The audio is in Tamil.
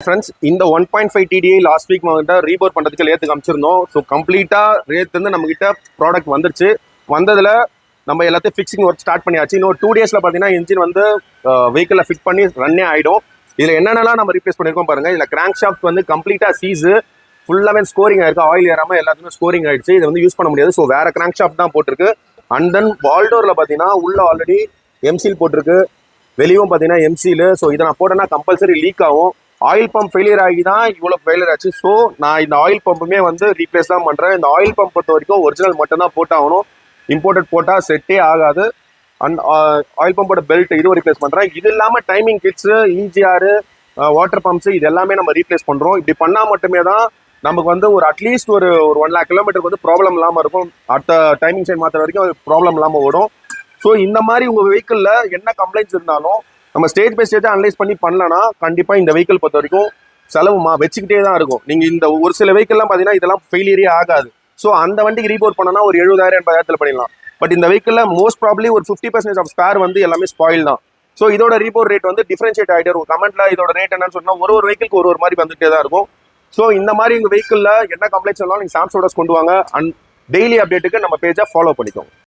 ஃப்ரெண்ட்ஸ், இந்த 1.5 TDI லாஸ்ட் வீக் வந்துட்டு ரீபோர் பண்ணுறதுக்கு லேத்துக்கு அமைச்சிருந்தோம். ஸோ கம்ப்ளீட்டாக ரேத்து வந்து நம்மகிட்ட ப்ராடக்ட் வந்துருச்சு. வந்ததில் நம்ம எல்லாத்தையும் ஃபிக்ஸிங் ஒர்க் ஸ்டார்ட் பண்ணியாச்சு. இன்னும் 2 டேஸில் பார்த்தீங்கன்னா இன்ஜின் வந்து வெஹிக்கிளில் ஃபிட் பண்ணி ரன்னே ஆகிடும். இதில் என்னென்னலாம் நம்ம ரீப்ளேஸ் பண்ணியிருக்கோம் பாருங்கள். இதில் கிராங்க் ஷாஃப்ட் வந்து கம்ப்ளீட்டாக சீஸு ஃபுல்லாகவே ஸ்கோரிங் ஆயிருக்கு. ஆயில் ஏறாமல் எல்லாத்துக்குமே ஸ்கோரிங் ஆயிடுச்சு. இதை வந்து யூஸ் பண்ண முடியாது. ஸோ வேறு கிராங்க் ஷாஃப்ட் தான் போட்டிருக்கு. அண்ட் தென் வால்டோரில் பார்த்தீங்கன்னா உள்ள ஆல்ரெடி எம்சீல் போட்டிருக்கு, வெளியும் பார்த்தீங்கன்னா எம்சீல். ஸோ இதை நான் போட்டேன்னா கம்பல்சரி லீக் ஆகும். ஆயில் பம்ப் ஃபெயிலியர் ஆகி தான் இவ்வளோ ஃபெயிலியர் ஆச்சு. ஸோ நான் இந்த ஆயில் பம்புமே வந்து ரீப்ளேஸ் தான் பண்ணுறேன். இந்த ஆயில் பம்ப் பொறுத்த வரைக்கும் ஒரிஜினல் மட்டும் தான் போட்டாகணும். இம்போர்ட்டட் போட்டால் செட்டே ஆகாது. அண்ட் ஆயில் பம்போட பெல்ட் இதுவும் ரீப்ளேஸ் பண்ணுறேன். இது இல்லாமல் timing kids, EGR, water pumps இது எல்லாமே நம்ம ரீப்ளேஸ் பண்ணுறோம். இப்படி பண்ணால் மட்டுமே தான் நமக்கு வந்து ஒரு அட்லீஸ்ட் ஒரு 1 lakh கிலோமீட்டருக்கு வந்து ப்ராப்ளம் இல்லாமல் இருக்கும். அடுத்த டைமிங் சைன் மாற்ற வரைக்கும் ப்ராப்ளம் இல்லாமல் ஓடும். ஸோ இந்த மாதிரி உங்கள் வெஹிக்கிளில் என்ன கம்ப்ளைண்ட்ஸ் இருந்தாலும் நம்ம ஸ்டேஜ் பை ஸ்டேஜாக அனலைஸ் பண்ணி பண்ணலன்னா கண்டிப்பாக இந்த வெஹிக்கிள் பொறுத்த வரைக்கும் செலவுமா வச்சுக்கிட்டே தான் இருக்கும். நீங்கள் இந்த ஒரு சில வெஹிக்கிள்லாம் பார்த்தீங்கன்னா இதெல்லாம் ஃபெயிலியரே ஆகாது. ஸோ அந்த வண்டிக்கு ரீபோர் பண்ணனா ஒரு 70,000 80,000 பண்ணிடலாம். பட் இந்த வெஹிக்கிளில் மோஸ்ட் ப்ராப்ளி ஒரு 50% ஆஃப் ஸ்பேர் வந்து எல்லாமே ஸ்பாயில் தான். ஸோ இதோட ரீபோர் ரேட் வந்து டிஃபரன்ஷியேட் ஆகிட்டே இருக்கும். கமெண்ட்ல இதோட ரேட் என்னன்னு சொன்னால் ஒரு வெஹிக்கிளுக்கு ஒரு மாதிரி வந்துகிட்டே தான் இருக்கும். ஸோ இந்த மாதிரி உங்கள் வெஹிக்கிளில் என்ன கம்ப்ளைண்ட்ஸ் இருந்தாலும் நீங்கள் சாம்சோடஸ் கொண்டு வாங்க. அண்ட் டெய்லி அப்டேட்டுக்கு நம்ம பேஜை ஃபாலோ பண்ணிக்கோங்க.